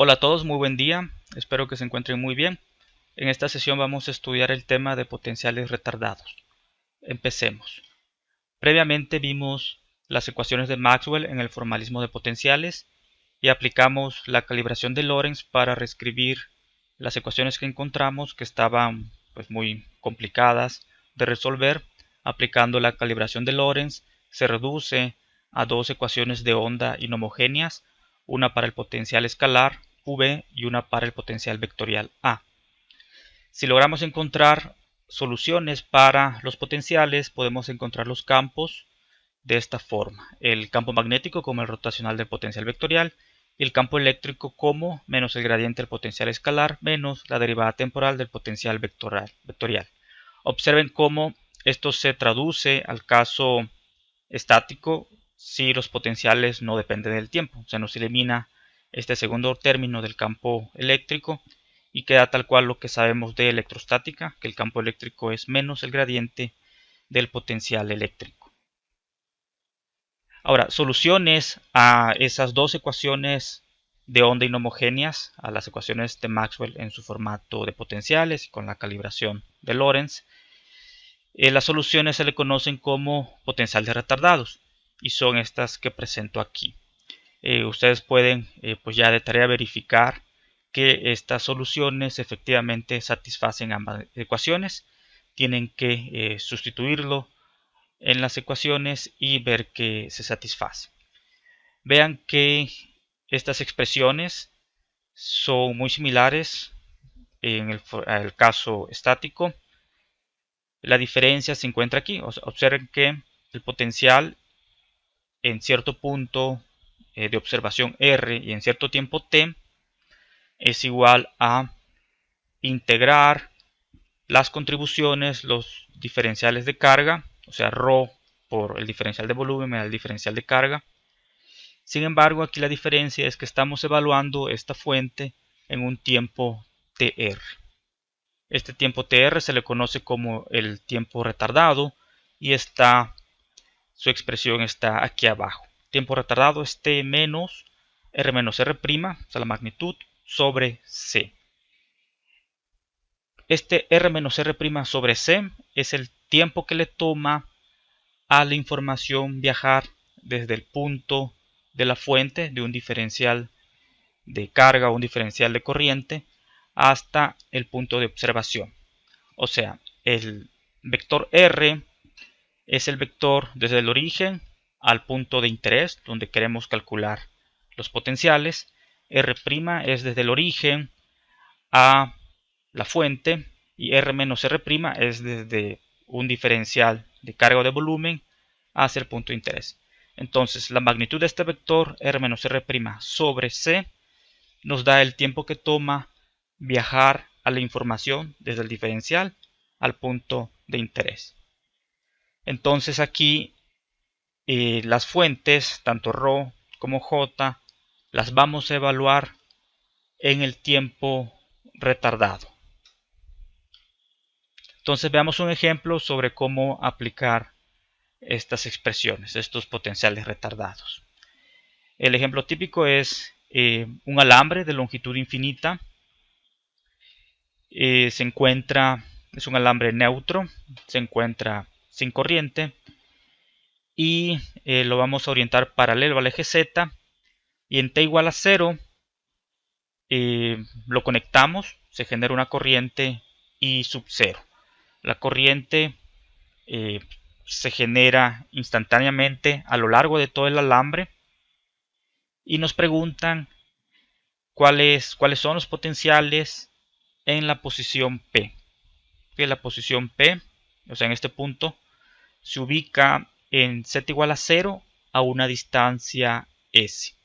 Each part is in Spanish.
Hola a todos, muy buen día, espero que se encuentren muy bien. En esta sesión vamos a estudiar el tema de potenciales retardados. Empecemos. Previamente vimos las ecuaciones de Maxwell en el formalismo de potenciales y aplicamos la calibración de Lorentz para reescribir las ecuaciones que encontramos que estaban muy complicadas de resolver. Aplicando la calibración de Lorentz se reduce a dos ecuaciones de onda inhomogéneas, una para el potencial escalar V y una para el potencial vectorial A. Si logramos encontrar soluciones para los potenciales, podemos encontrar los campos de esta forma: el campo magnético como el rotacional del potencial vectorial y el campo eléctrico como menos el gradiente del potencial escalar menos la derivada temporal del potencial vectorial. Observen cómo esto se traduce al caso estático si los potenciales no dependen del tiempo. Se nos elimina este segundo término del campo eléctrico y queda tal cual lo que sabemos de electrostática, que el campo eléctrico es menos el gradiente del potencial eléctrico. Ahora, soluciones a esas dos ecuaciones de onda inhomogéneas, a las ecuaciones de Maxwell en su formato de potenciales y con la calibración de Lorentz. Las soluciones se le conocen como potenciales retardados y son estas que presento aquí. Ustedes pueden pues ya de tarea verificar que estas soluciones efectivamente satisfacen ambas ecuaciones. Tienen que sustituirlo en las ecuaciones y ver que se satisface. Vean que estas expresiones son muy similares en el caso estático. La diferencia se encuentra aquí. Observen que el potencial en cierto punto de observación R y en cierto tiempo t es igual a integrar las contribuciones, los diferenciales de carga, o sea, ρ por el diferencial de volumen menos el diferencial de carga. Sin embargo, aquí la diferencia es que estamos evaluando esta fuente en un tiempo tr. Este tiempo tr se le conoce como el tiempo retardado y su expresión está aquí abajo. Tiempo retardado es t menos r menos r', o sea, la magnitud, sobre c. Este r menos r' sobre c es el tiempo que le toma a la información viajar desde el punto de la fuente de un diferencial de carga o un diferencial de corriente hasta el punto de observación. O sea, el vector r es el vector desde el origen al punto de interés donde queremos calcular los potenciales. R' es desde el origen a la fuente y R menos R' es desde un diferencial de carga o de volumen hacia el punto de interés. Entonces la magnitud de este vector R menos R' sobre C nos da el tiempo que toma viajar a la información desde el diferencial al punto de interés. Entonces aquí las fuentes, tanto ρ como j, las vamos a evaluar en el tiempo retardado. Entonces veamos un ejemplo sobre cómo aplicar estas expresiones, estos potenciales retardados. El ejemplo típico es un alambre de longitud infinita. Es un alambre neutro, se encuentra sin corriente y lo vamos a orientar paralelo al eje Z, y en t igual a 0 lo conectamos, se genera una corriente I sub 0. La corriente se genera instantáneamente a lo largo de todo el alambre y nos preguntan cuáles son los potenciales en la posición P. Que la posición P, o sea, en este punto, se ubica en z igual a 0 a una distancia S.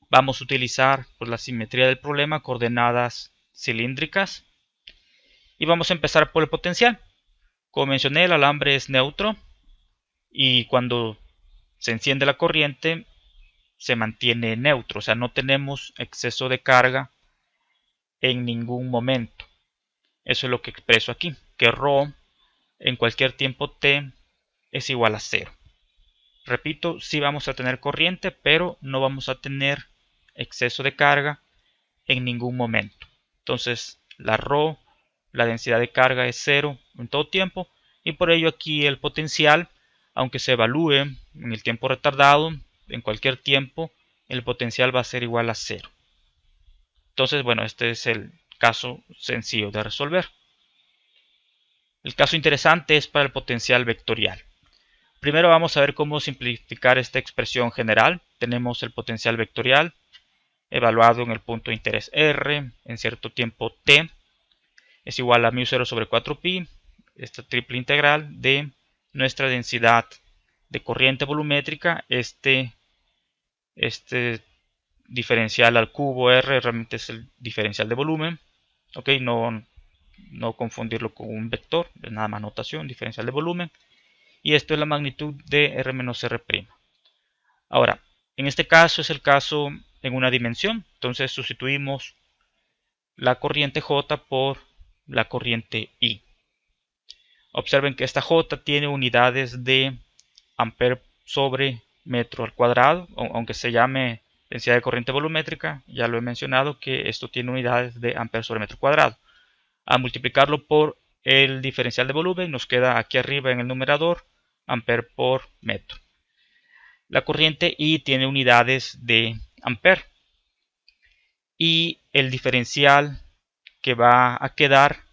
Vamos a utilizar por la simetría del problema coordenadas cilíndricas y vamos a empezar por el potencial. Como mencioné, el alambre es neutro y cuando se enciende la corriente se mantiene neutro, o sea, no tenemos exceso de carga en ningún momento. Eso es lo que expreso aquí, que ρ en cualquier tiempo t es igual a 0. Repito, sí vamos a tener corriente, pero no vamos a tener exceso de carga en ningún momento. Entonces la ρ, la densidad de carga, es 0 en todo tiempo, y por ello aquí el potencial, aunque se evalúe en el tiempo retardado, en cualquier tiempo, el potencial va a ser igual a 0. Entonces, bueno, este es el caso sencillo de resolver. El caso interesante es para el potencial vectorial. Primero vamos a ver cómo simplificar esta expresión general. Tenemos el potencial vectorial evaluado en el punto de interés R en cierto tiempo t, es igual a μ0 sobre 4pi, esta triple integral de nuestra densidad de corriente volumétrica. Este diferencial al cubo R realmente es el diferencial de volumen. Ok, no confundirlo con un vector, es nada más notación, diferencial de volumen. Y esto es la magnitud de R menos R'. Ahora, en este caso es el caso en una dimensión. Entonces sustituimos la corriente J por la corriente I. Observen que esta J tiene unidades de amper sobre metro al cuadrado, aunque se llame densidad de corriente volumétrica, ya lo he mencionado que esto tiene unidades de amper sobre metro cuadrado. Al multiplicarlo por el diferencial de volumen nos queda aquí arriba en el numerador amper por metro. La corriente I tiene unidades de amper y el diferencial que va a quedar,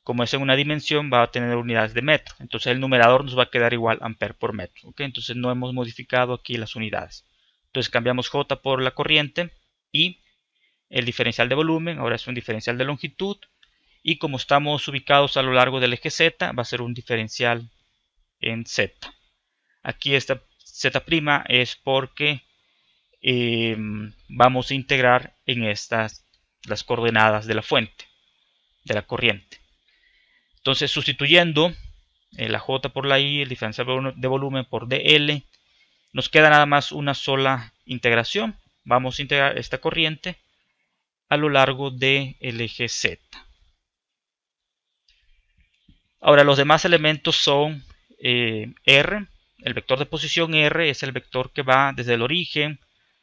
como es en una dimensión, va a tener unidades de metro. Entonces el numerador nos va a quedar igual amper por metro. ¿Okay? Entonces no hemos modificado aquí las unidades. Entonces cambiamos J por la corriente y el diferencial de volumen ahora es un diferencial de longitud. Y como estamos ubicados a lo largo del eje Z, va a ser un diferencial en Z. Aquí esta Z' es porque vamos a integrar en estas las coordenadas de la fuente, de la corriente. Entonces sustituyendo la J por la I, el diferencial de volumen por dL, nos queda nada más una sola integración. Vamos a integrar esta corriente a lo largo del eje Z. Ahora los demás elementos son R, el vector de posición R es el vector que va desde el origen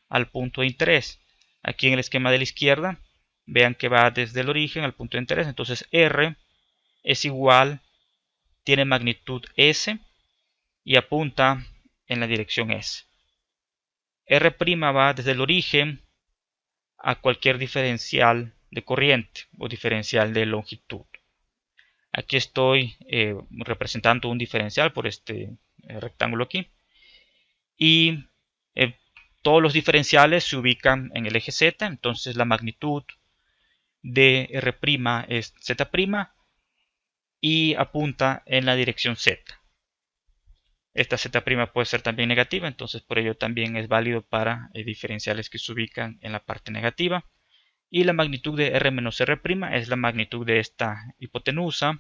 al punto de interés. Aquí en el esquema de la izquierda, vean que va desde el origen al punto de interés. Entonces R es igual, tiene magnitud S y apunta en la dirección S. R' va desde el origen a cualquier diferencial de corriente o diferencial de longitud. Aquí estoy representando un diferencial por este rectángulo aquí. Y todos los diferenciales se ubican en el eje Z. Entonces la magnitud de R' es Z' y apunta en la dirección Z. Esta Z' puede ser también negativa. Entonces por ello también es válido para diferenciales que se ubican en la parte negativa. Y la magnitud de R menos R' es la magnitud de esta hipotenusa,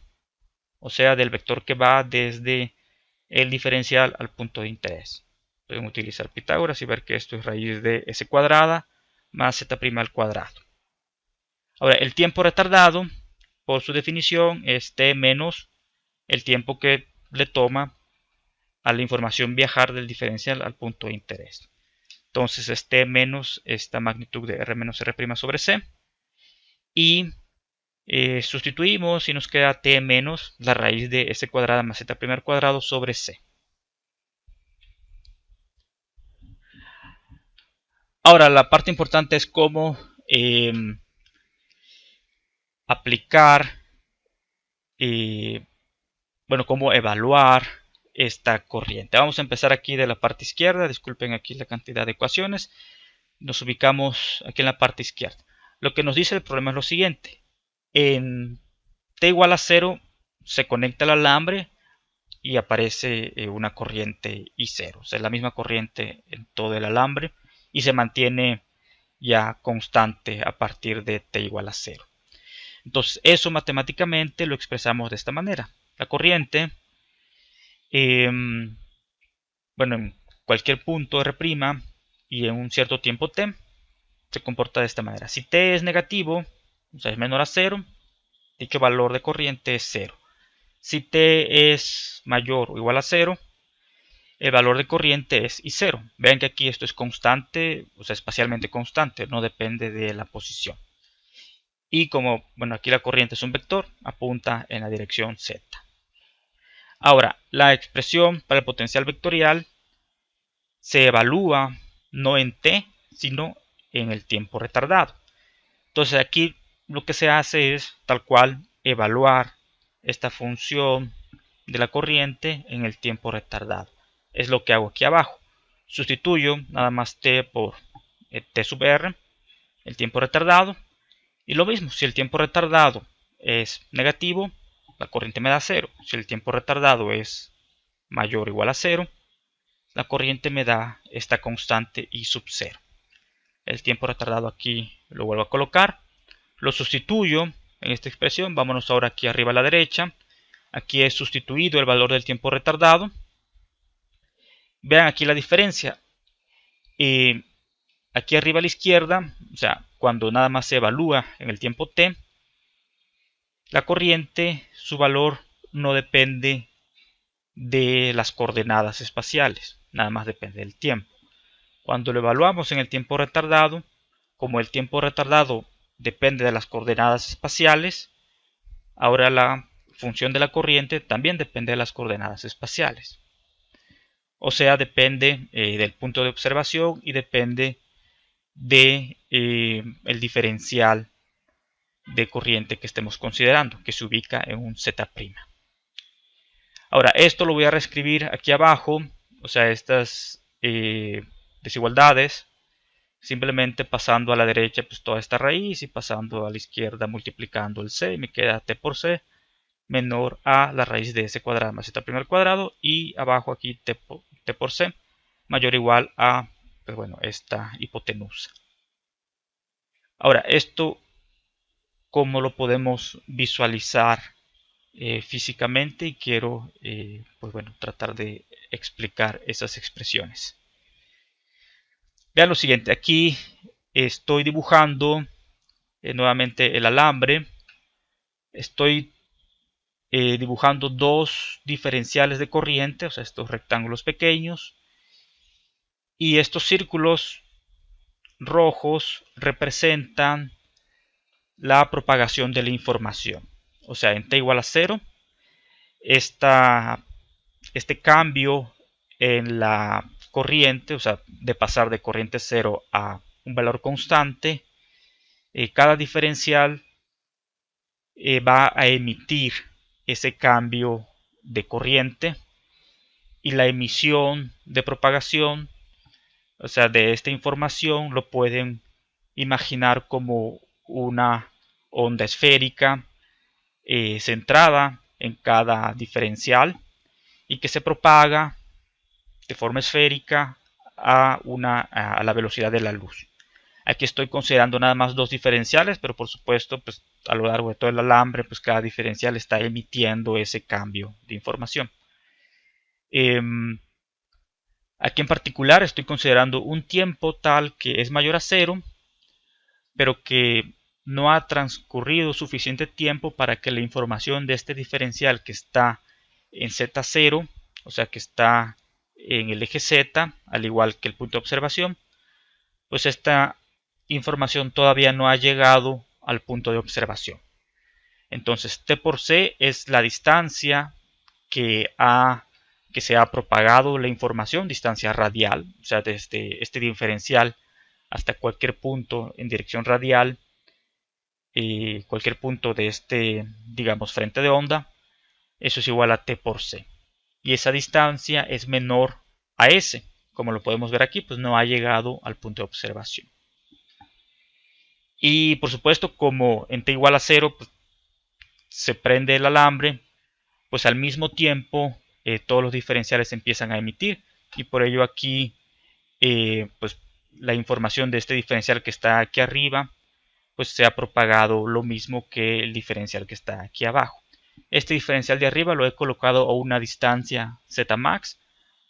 o sea, del vector que va desde el diferencial al punto de interés. Pueden utilizar Pitágoras y ver que esto es raíz de S cuadrada más Z' al cuadrado. Ahora, el tiempo retardado, por su definición, es T menos el tiempo que le toma a la información viajar del diferencial al punto de interés. Entonces es T menos esta magnitud de R menos R' sobre C. Y sustituimos y nos queda T menos la raíz de S cuadrada más Z' al cuadrado sobre C. Ahora la parte importante es cómo aplicar, cómo evaluar esta corriente. Vamos a empezar aquí de la parte izquierda. Disculpen aquí la cantidad de ecuaciones. Nos ubicamos aquí en la parte izquierda. Lo que nos dice el problema es lo siguiente. En t igual a 0 se conecta el alambre y aparece una corriente I0. O sea, es la misma corriente en todo el alambre y se mantiene ya constante a partir de t igual a 0. Entonces eso matemáticamente lo expresamos de esta manera. La corriente, en cualquier punto R' y en un cierto tiempo t, se comporta de esta manera. Si t es negativo, o sea es menor a 0, dicho valor de corriente es 0. Si t es mayor o igual a 0, el valor de corriente es I0. Vean que aquí esto es constante, o sea espacialmente constante, no depende de la posición. y como bueno, aquí la corriente es un vector, apunta en la dirección z. Ahora, la expresión para el potencial vectorial se evalúa no en t, sino en el tiempo retardado. Entonces aquí lo que se hace es tal cual evaluar esta función de la corriente en el tiempo retardado. Es lo que hago aquí abajo. Sustituyo nada más t por t sub r, el tiempo retardado. Y lo mismo, si el tiempo retardado es negativo, la corriente me da 0. Si el tiempo retardado es mayor o igual a 0, la corriente me da esta constante I sub 0. El tiempo retardado aquí lo vuelvo a colocar. Lo sustituyo en esta expresión. Vámonos ahora aquí arriba a la derecha. Aquí he sustituido el valor del tiempo retardado. Vean aquí la diferencia. Aquí arriba a la izquierda, o sea, cuando nada más se evalúa en el tiempo t, la corriente, su valor no depende de las coordenadas espaciales, nada más depende del tiempo. Cuando lo evaluamos en el tiempo retardado, como el tiempo retardado depende de las coordenadas espaciales, ahora la función de la corriente también depende de las coordenadas espaciales. O sea, depende del punto de observación y depende de el diferencial de corriente que estemos considerando, que se ubica en un z'. Ahora, esto lo voy a reescribir aquí abajo, o sea, estas desigualdades, simplemente pasando a la derecha pues toda esta raíz y pasando a la izquierda multiplicando el c, me queda t por c menor a la raíz de s cuadrado más z' al cuadrado, y abajo aquí t por c mayor o igual a pues bueno, esta hipotenusa. Ahora, esto cómo lo podemos visualizar físicamente, y quiero pues bueno, tratar de explicar esas expresiones. Vean lo siguiente, aquí estoy dibujando nuevamente el alambre. Estoy dibujando dos diferenciales de corriente, o sea, estos rectángulos pequeños, y estos círculos rojos representan la propagación de la información. O sea, en t igual a 0, este cambio en la corriente, o sea, de pasar de corriente 0 a un valor constante, cada diferencial va a emitir ese cambio de corriente, y la emisión de propagación, o sea, de esta información, lo pueden imaginar como una onda esférica centrada en cada diferencial y que se propaga de forma esférica a la velocidad de la luz. Aquí estoy considerando nada más dos diferenciales, pero por supuesto pues, a lo largo de todo el alambre pues, cada diferencial está emitiendo ese cambio de información. Aquí en particular estoy considerando un tiempo tal que es mayor a 0, pero que no ha transcurrido suficiente tiempo para que la información de este diferencial que está en z0, o sea que está en el eje z, al igual que el punto de observación, pues esta información todavía no ha llegado al punto de observación. Entonces t por c es la distancia que se ha propagado la información, distancia radial, o sea desde este diferencial hasta cualquier punto en dirección radial, cualquier punto de este, digamos, frente de onda, eso es igual a t por c. Y esa distancia es menor a s. Como lo podemos ver aquí, pues no ha llegado al punto de observación. Y por supuesto, como en t igual a 0, pues, se prende el alambre, pues al mismo tiempo todos los diferenciales empiezan a emitir. Y por ello aquí, pues la información de este diferencial que está aquí arriba, pues se ha propagado lo mismo que el diferencial que está aquí abajo. Este diferencial de arriba lo he colocado a una distancia Zmax.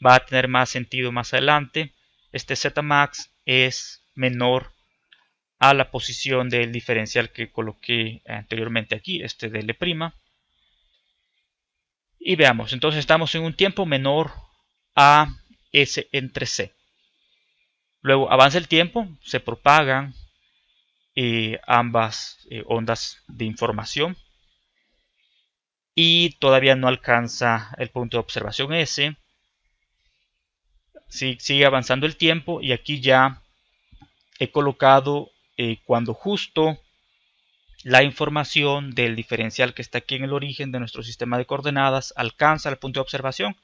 Va a tener más sentido más adelante. Este Zmax es menor a la posición del diferencial que coloqué anteriormente aquí, este de L'. Y veamos, entonces estamos en un tiempo menor a S entre C. Luego avanza el tiempo, se propagan ambas ondas de información y todavía no alcanza el punto de observación S. Sigue avanzando el tiempo y aquí ya he colocado cuando justo la información del diferencial que está aquí en el origen de nuestro sistema de coordenadas alcanza el punto de observación.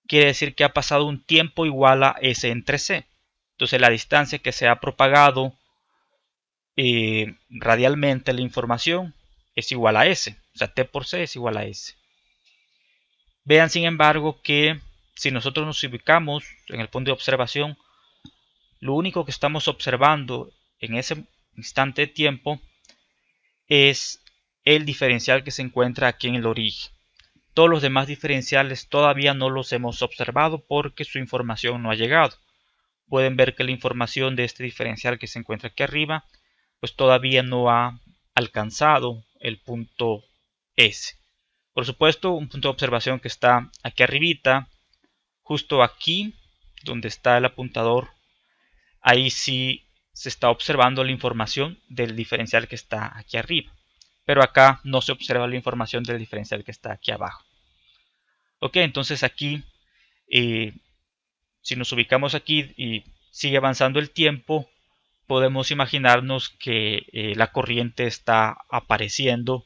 Quiere decir que ha pasado un tiempo igual a S entre C. Entonces la distancia que se ha propagado radialmente la información es igual a S. O sea, T por C es igual a S. Vean sin embargo que si nosotros nos ubicamos en el punto de observación, lo único que estamos observando en ese instante de tiempo es el diferencial que se encuentra aquí en el origen. Todos los demás diferenciales todavía no los hemos observado porque su información no ha llegado. Pueden ver que la información de este diferencial que se encuentra aquí arriba pues todavía no ha alcanzado el punto S. Por supuesto, un punto de observación que está aquí arribita, justo aquí donde está el apuntador, ahí sí se está observando la información del diferencial que está aquí arriba, pero acá no se observa la información del diferencial que está aquí abajo. Ok, entonces aquí si nos ubicamos aquí y sigue avanzando el tiempo, podemos imaginarnos que la corriente está apareciendo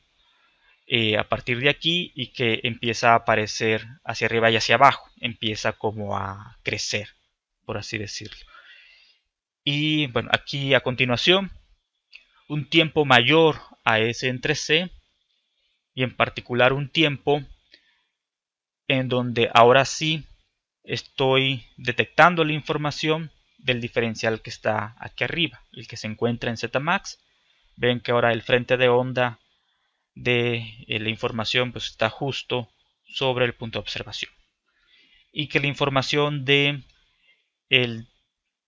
a partir de aquí y que empieza a aparecer hacia arriba y hacia abajo, empieza como a crecer, por así decirlo. Y bueno, aquí a continuación, un tiempo mayor a S entre C, y en particular un tiempo en donde ahora sí estoy detectando la información del diferencial que está aquí arriba, el que se encuentra en Zmax. Ven que ahora el frente de onda de la información pues está justo sobre el punto de observación y que la información de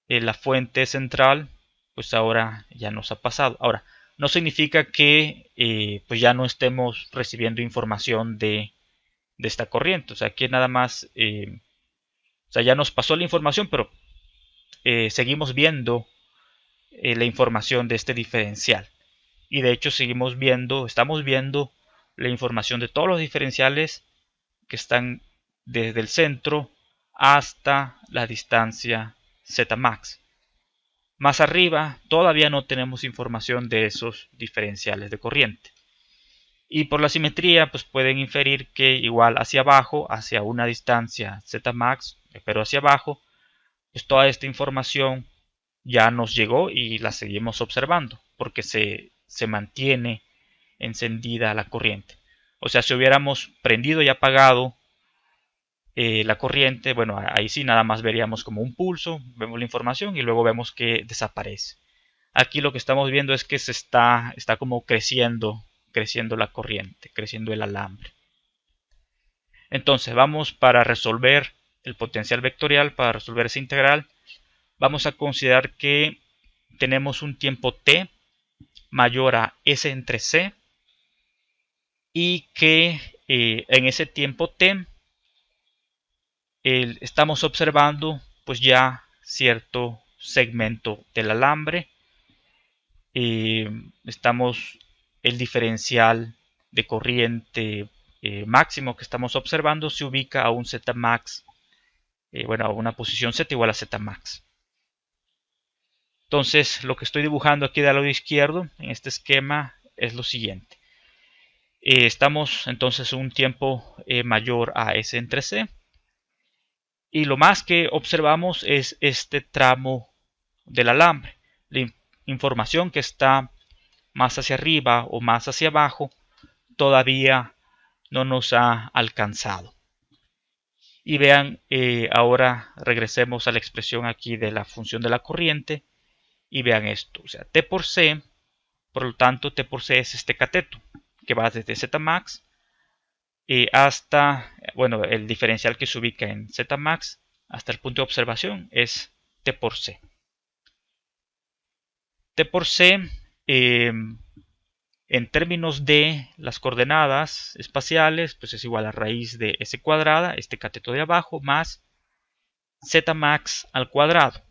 la fuente central pues ahora ya nos ha pasado. Ahora, no significa que pues ya no estemos recibiendo información de esta corriente. O sea, aquí nada más o sea, ya nos pasó la información, pero seguimos viendo la información de este diferencial. Y de hecho estamos viendo la información de todos los diferenciales que están desde el centro hasta la distancia Zmax. Más arriba todavía no tenemos información de esos diferenciales de corriente. Y por la simetría pues pueden inferir que igual hacia abajo, hacia una distancia Zmax, pero hacia abajo, pues toda esta información ya nos llegó y la seguimos observando porque se mantiene encendida la corriente. O sea, si hubiéramos prendido y apagado la corriente, bueno, ahí sí nada más veríamos como un pulso, vemos la información y luego vemos que desaparece. Aquí lo que estamos viendo es que se está como creciendo la corriente, creciendo el alambre. Entonces vamos para resolver el potencial vectorial, para resolver esa integral, vamos a considerar que tenemos un tiempo t mayor a S entre C y que en ese tiempo t estamos observando pues ya cierto segmento del alambre. Estamos el diferencial de corriente máximo que estamos observando se ubica a un Zmax, bueno, a una posición Z igual a Zmax. Entonces lo que estoy dibujando aquí del lado izquierdo en este esquema es lo siguiente. Estamos entonces en un tiempo mayor a S entre C. Y lo más que observamos es este tramo del alambre. La información que está más hacia arriba o más hacia abajo todavía no nos ha alcanzado. Y vean, ahora regresemos a la expresión aquí de la función de la corriente y vean esto. O sea, T por C, por lo tanto T por C es este cateto que va desde Zmax hasta, bueno, el diferencial que se ubica en Zmax hasta el punto de observación es T por C. T por C, en términos de las coordenadas espaciales, pues es igual a raíz de S cuadrada, este cateto de abajo, más Zmax al cuadrado.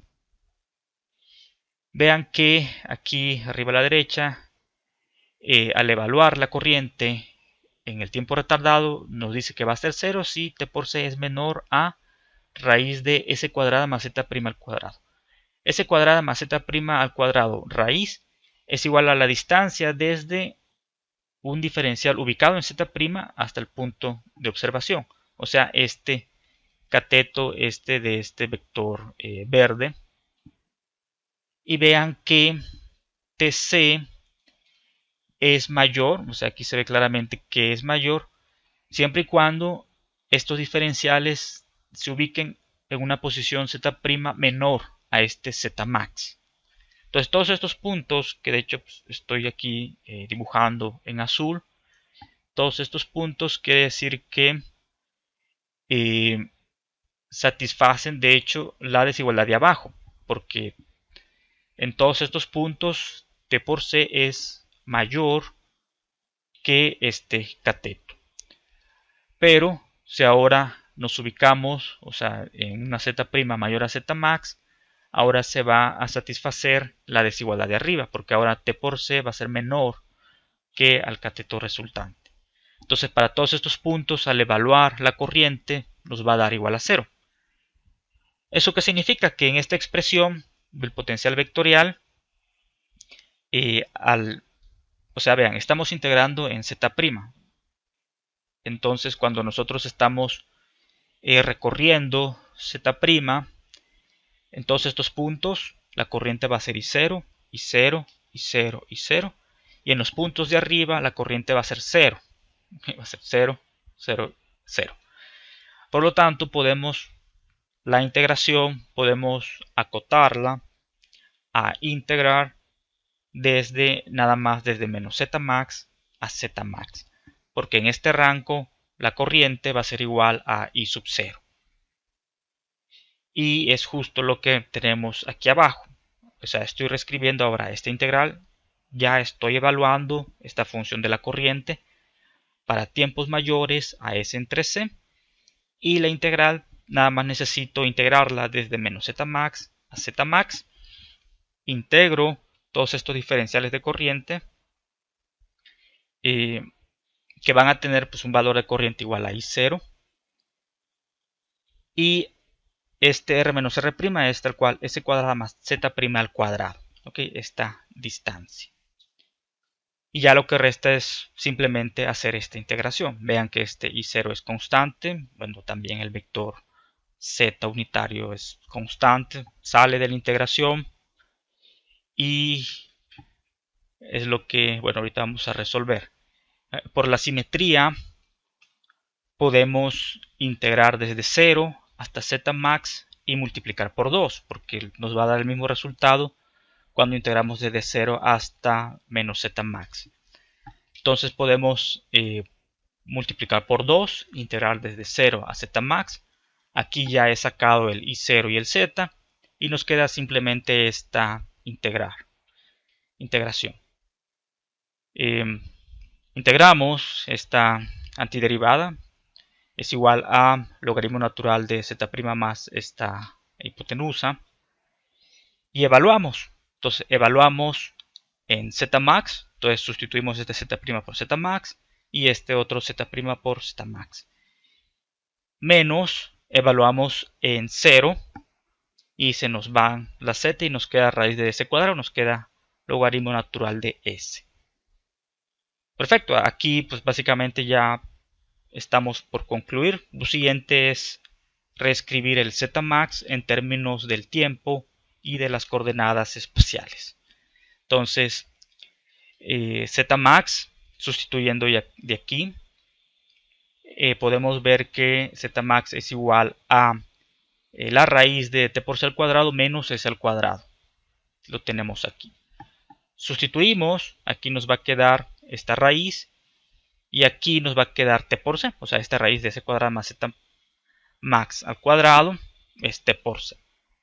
Vean que aquí arriba a la derecha, al evaluar la corriente en el tiempo retardado, nos dice que va a ser 0 si t por c es menor a raíz de s cuadrada más z' al cuadrado. S cuadrada más z' al cuadrado raíz es igual a la distancia desde un diferencial ubicado en z' hasta el punto de observación. O sea, este cateto de este vector verde. Y vean que TC es mayor, o sea, aquí se ve claramente que es mayor, siempre y cuando estos diferenciales se ubiquen en una posición z' menor a este z max. Entonces todos estos puntos, que de hecho pues, estoy aquí dibujando en azul, todos estos puntos quiere decir que satisfacen de hecho la desigualdad de abajo, porque en todos estos puntos t por c es mayor que este cateto. Pero si ahora nos ubicamos, o sea, en una z' mayor a z max, ahora se va a satisfacer la desigualdad de arriba, porque ahora t por c va a ser menor que al cateto resultante. Entonces, para todos estos puntos, al evaluar la corriente, nos va a dar igual a 0. ¿Eso qué significa? Que en esta expresión del potencial vectorial, o sea, vean, estamos integrando en z'. Entonces, cuando nosotros estamos recorriendo z', en todos estos puntos, la corriente va a ser I0, I0, I0, I0. Y en los puntos de arriba, la corriente va a ser 0. Va a ser 0, 0, 0. Por lo tanto, la integración podemos acotarla a integrar nada más desde menos z max a z max, porque en este rango la corriente va a ser igual a I sub 0. Y es justo lo que tenemos aquí abajo. O sea, estoy reescribiendo ahora esta integral, ya estoy evaluando esta función de la corriente para tiempos mayores a s entre c, y la integral nada más necesito integrarla desde menos z max a z max. Integro todos estos diferenciales de corriente que van a tener pues, un valor de corriente igual a I0, y este r menos r' es tal cual s cuadrada más z' al cuadrado, ¿okay? Esta distancia. Y ya lo que resta es simplemente hacer esta integración. Vean que este I0 es constante, bueno, también el vector z unitario es constante, sale de la integración y es lo que, bueno, ahorita vamos a resolver. Por la simetría podemos integrar desde 0 hasta z max y multiplicar por 2, porque nos va a dar el mismo resultado cuando integramos desde 0 hasta menos z max. Entonces podemos multiplicar por 2, integrar desde 0 a z max. Aquí ya he sacado el I0 y el z y nos queda simplemente esta integración. Integramos esta antiderivada, es igual a logaritmo natural de z' más esta hipotenusa, y evaluamos. Entonces evaluamos en z max, entonces sustituimos este z' por z max y este otro z' por z max. Menos, evaluamos en 0 y se nos van las z y nos queda raíz de s cuadrado, nos queda logaritmo natural de s. Perfecto, aquí pues básicamente ya estamos por concluir. Lo siguiente es reescribir el z max en términos del tiempo y de las coordenadas espaciales. Entonces, z max, sustituyendo de aquí, podemos ver que z max es igual a la raíz de t por c al cuadrado menos s al cuadrado. Lo tenemos aquí. Sustituimos, aquí nos va a quedar esta raíz y aquí nos va a quedar t por c, o sea, esta raíz de s cuadrado más z max al cuadrado es t por c.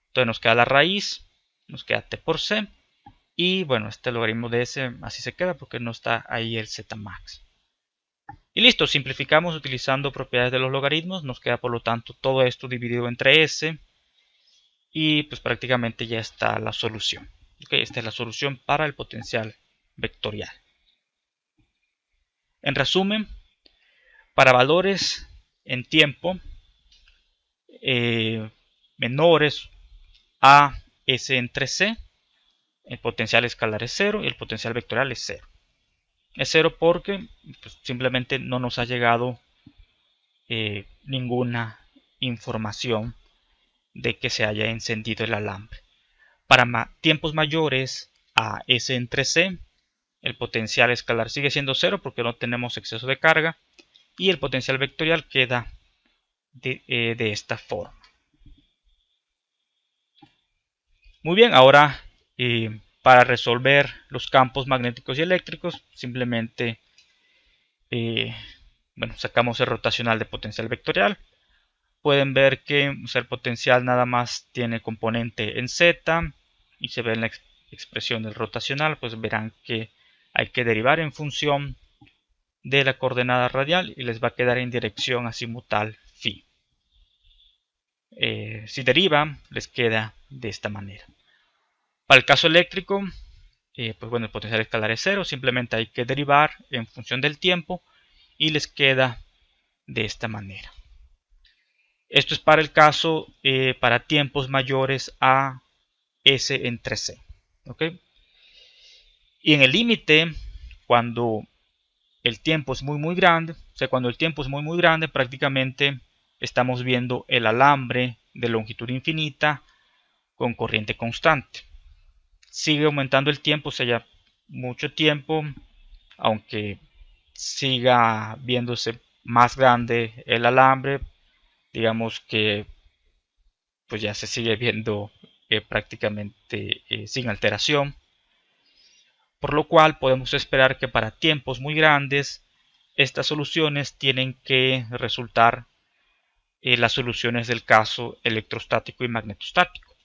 Entonces nos queda la raíz, nos queda t por c, y bueno, este logaritmo de s así se queda porque no está ahí el z max. Y listo, simplificamos utilizando propiedades de los logaritmos, nos queda por lo tanto todo esto dividido entre s, y pues prácticamente ya está la solución. Esta es la solución para el potencial vectorial. En resumen, para valores en tiempo menores a S entre C, el potencial escalar es 0 y el potencial vectorial es 0. Es 0 porque pues, simplemente no nos ha llegado ninguna información de que se haya encendido el alambre. Para tiempos mayores a S entre C, el potencial escalar sigue siendo 0 porque no tenemos exceso de carga y el potencial vectorial queda de esta forma. Muy bien, ahora para resolver los campos magnéticos y eléctricos simplemente sacamos el rotacional de potencial vectorial. Pueden ver que el potencial nada más tiene componente en Z y se ve en la expresión del rotacional, pues verán que hay que derivar en función de la coordenada radial y les va a quedar en dirección azimutal phi. Si derivan, les queda de esta manera. Para el caso eléctrico, el potencial escalar es 0, simplemente hay que derivar en función del tiempo y les queda de esta manera. Esto es para el caso para tiempos mayores a S entre C. ¿Okay? Y en el límite, cuando el tiempo es muy grande, cuando el tiempo es muy grande, prácticamente estamos viendo el alambre de longitud infinita con corriente constante. Sigue aumentando el tiempo, ya mucho tiempo, aunque siga viéndose más grande el alambre, digamos que pues ya se sigue viendo prácticamente sin alteración, por lo cual podemos esperar que para tiempos muy grandes estas soluciones tienen que resultar las soluciones del caso electrostático y magnetostático.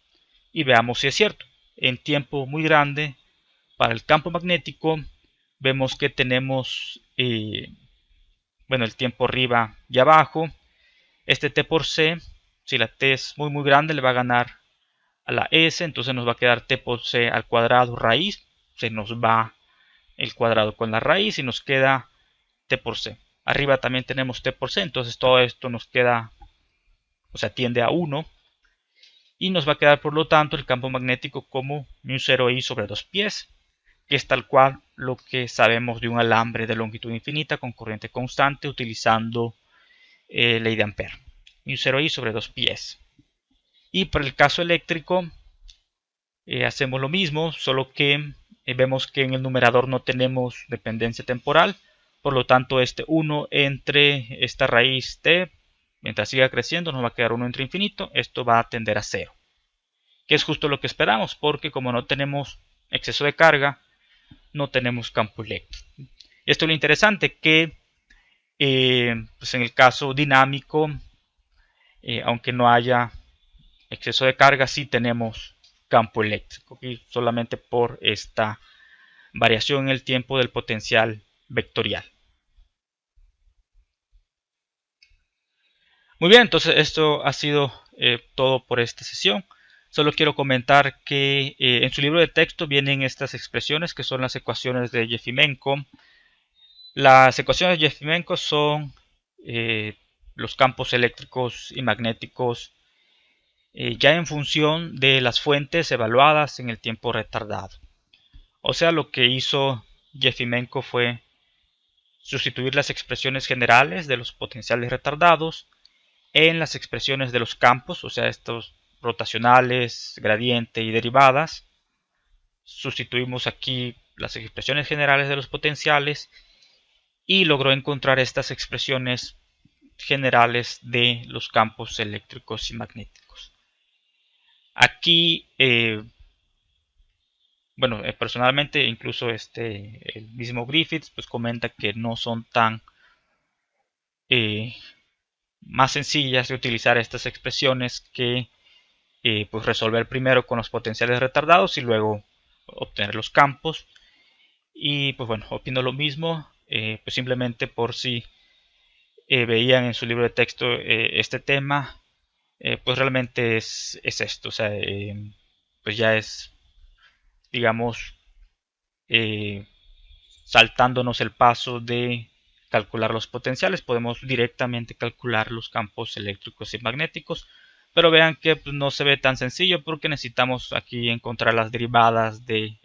Y veamos si es cierto. En tiempo muy grande, para el campo magnético, vemos que tenemos el tiempo arriba y abajo. Este T por C, si la T es muy grande, le va a ganar a la S, entonces nos va a quedar T por C al cuadrado raíz. Se nos va el cuadrado con la raíz y nos queda T por C. Arriba también tenemos T por C, entonces todo esto nos queda, tiende a 1. Y nos va a quedar por lo tanto el campo magnético como μ0I sobre 2π, que es tal cual lo que sabemos de un alambre de longitud infinita con corriente constante utilizando ley de Ampère. μ0I sobre 2π. Y para el caso eléctrico hacemos lo mismo, solo que vemos que en el numerador no tenemos dependencia temporal, por lo tanto este 1 entre esta raíz t, mientras siga creciendo nos va a quedar 1 entre infinito, esto va a tender a 0, que es justo lo que esperamos, porque como no tenemos exceso de carga, no tenemos campo eléctrico. Esto es lo interesante, que pues en el caso dinámico, aunque no haya exceso de carga, sí tenemos campo eléctrico, y solamente por esta variación en el tiempo del potencial vectorial. Muy bien, entonces esto ha sido todo por esta sesión. Solo quiero comentar que en su libro de texto vienen estas expresiones que son las ecuaciones de Yefimenko. Las ecuaciones de Yefimenko son los campos eléctricos y magnéticos ya en función de las fuentes evaluadas en el tiempo retardado. O sea, lo que hizo Yefimenko fue sustituir las expresiones generales de los potenciales retardados en las expresiones de los campos, o sea, estos rotacionales, gradiente y derivadas. Sustituimos aquí las expresiones generales de los potenciales y logró encontrar estas expresiones generales de los campos eléctricos y magnéticos. Aquí, personalmente, incluso el mismo Griffiths pues comenta que no son tan más sencillas de utilizar estas expresiones que pues resolver primero con los potenciales retardados y luego obtener los campos. Y pues opino lo mismo, pues simplemente por si veían en su libro de texto este tema, pues realmente es esto, pues ya es digamos, saltándonos el paso de calcular los potenciales, podemos directamente calcular los campos eléctricos y magnéticos. Pero vean que pues, no se ve tan sencillo porque necesitamos aquí encontrar las derivadas de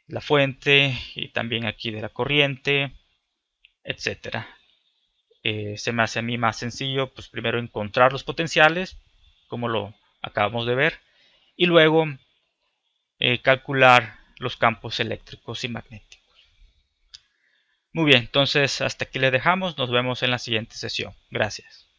la fuente y también aquí de la corriente, etcétera. Se me hace a mí más sencillo pues primero encontrar los potenciales, como lo acabamos de ver, y luego calcular los campos eléctricos y magnéticos. Muy bien, entonces hasta aquí le dejamos, nos vemos en la siguiente sesión. Gracias.